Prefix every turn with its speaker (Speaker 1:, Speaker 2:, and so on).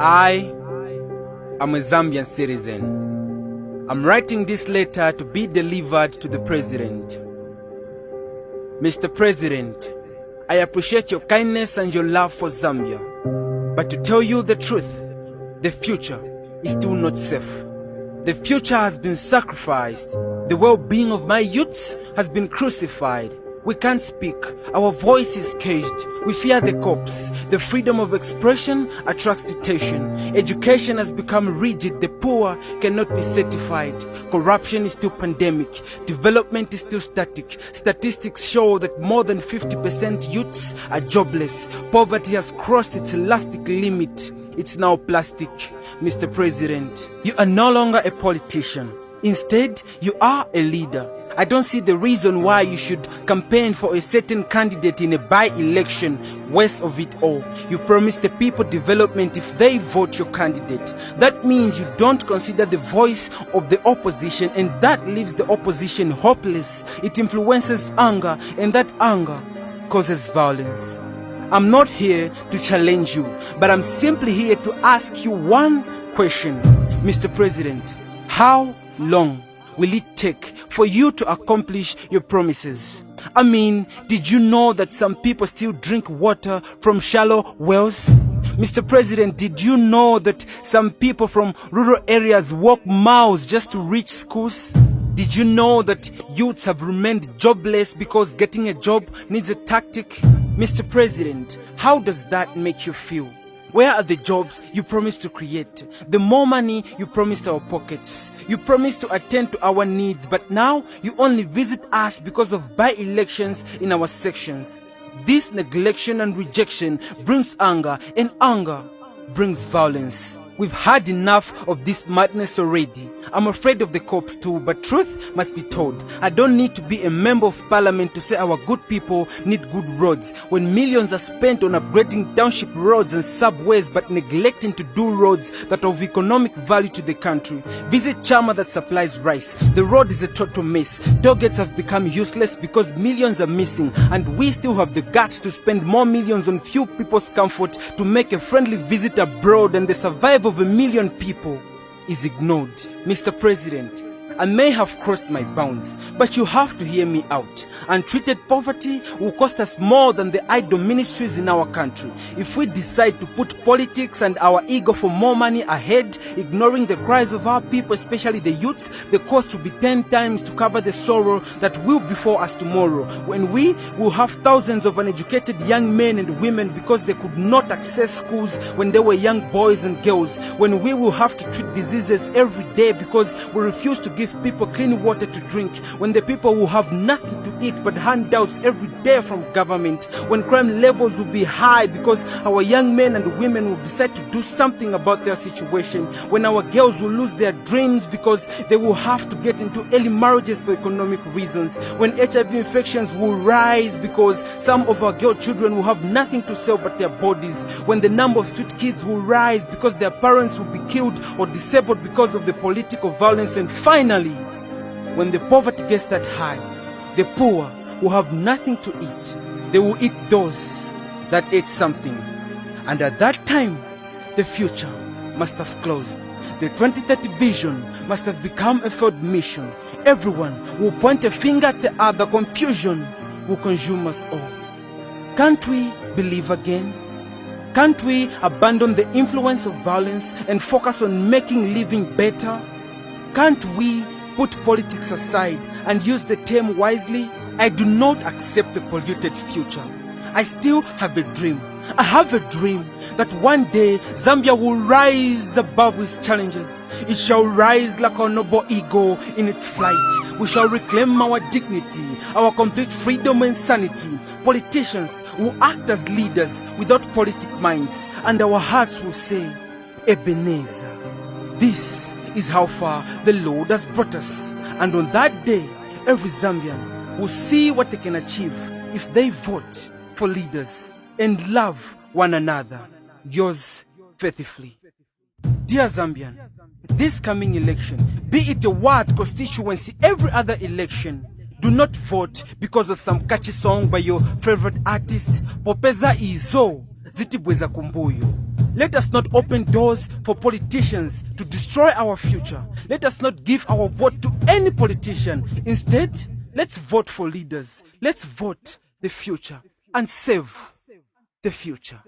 Speaker 1: I am a Zambian citizen. I'm writing this letter to be delivered to the President. Mr. President, I appreciate your kindness and your love for Zambia. But to tell you the truth, the future is still not safe. The future has been sacrificed. The well-being of my youths has been crucified. We can't speak. Our voice is caged. We fear the cops. The freedom of expression attracts detention. Education has become rigid. The poor cannot be certified. Corruption is still pandemic. Development is still static. Statistics show that more than 50% youths are jobless. Poverty has crossed its elastic limit. It's now plastic. Mr. President, you are no longer a politician. Instead, you are a leader. I don't see the reason why you should campaign for a certain candidate in a by-election. Worst of it all, you promise the people development if they vote your candidate. That means you don't consider the voice of the opposition, and that leaves the opposition hopeless. It influences anger, and that anger causes violence. I'm not here to challenge you, but I'm simply here to ask you one question. Mr. President, how long will it take for you to accomplish your promises? I mean, did you know that some people still drink water from shallow wells? Mr. President, did you know that some people from rural areas walk miles just to reach schools? Did you know that youths have remained jobless because getting a job needs a tactic? Mr. President, how does that make you feel? Where are the jobs you promised to create? The more money you promised our pockets. You promised to attend to our needs, but now you only visit us because of by-elections in our sections. This neglection and rejection brings anger, and anger brings violence. We've had enough of this madness already. I'm afraid of the cops too, but truth must be told. I don't need to be a member of parliament to say our good people need good roads, when millions are spent on upgrading township roads and subways but neglecting to do roads that are of economic value to the country. Visit Chama that supplies rice. The road is a total mess. Toll gates have become useless because millions are missing, and we still have the guts to spend more millions on few people's comfort to make a friendly visit abroad, and the survival of a million people is ignored. Mr. President, I may have crossed my bounds, but you have to hear me out. Untreated poverty will cost us more than the idle ministries in our country. If we decide to put politics and our ego for more money ahead, ignoring the cries of our people, especially the youths, the cost will be 10 times to cover the sorrow that will befall us tomorrow, when we will have thousands of uneducated young men and women because they could not access schools when they were young boys and girls, when we will have to treat diseases every day because we refuse to give people clean water to drink, when the people will have nothing to eat but handouts every day from government, when crime levels will be high because our young men and women will decide to do something about their situation, when our girls will lose their dreams because they will have to get into early marriages for economic reasons, when HIV infections will rise because some of our girl children will have nothing to sell but their bodies, when the number of street kids will rise because their parents will be killed or disabled because of the political violence, and finally, when the poverty gets that high, the poor will have nothing to eat. They will eat those that ate something. And at that time, the future must have closed. The 2030 vision must have become a failed mission. Everyone will point a finger at the other. Confusion will consume us all. Can't we believe again? Can't we abandon the influence of violence and focus on making living better? Can't we put politics aside and use the term wisely? I do not accept the polluted future. I still have a dream. I have a dream that one day Zambia will rise above its challenges. It shall rise like a noble eagle in its flight. We shall reclaim our dignity, our complete freedom and sanity. Politicians will act as leaders without politic minds, and our hearts will say, Ebenezer. This is how far the Lord has brought us. And on that day, every Zambian will see what they can achieve if they vote for leaders and love one another. Yours faithfully. Dear Zambian, this coming election, be it a ward constituency, every other election, do not vote because of some catchy song by your favorite artist. Popeza izo zitibweza kumbuyo. Let us not open doors for politicians to destroy our future. Let us not give our vote to any politician. Instead, let's vote for leaders. Let's vote the future and save the future.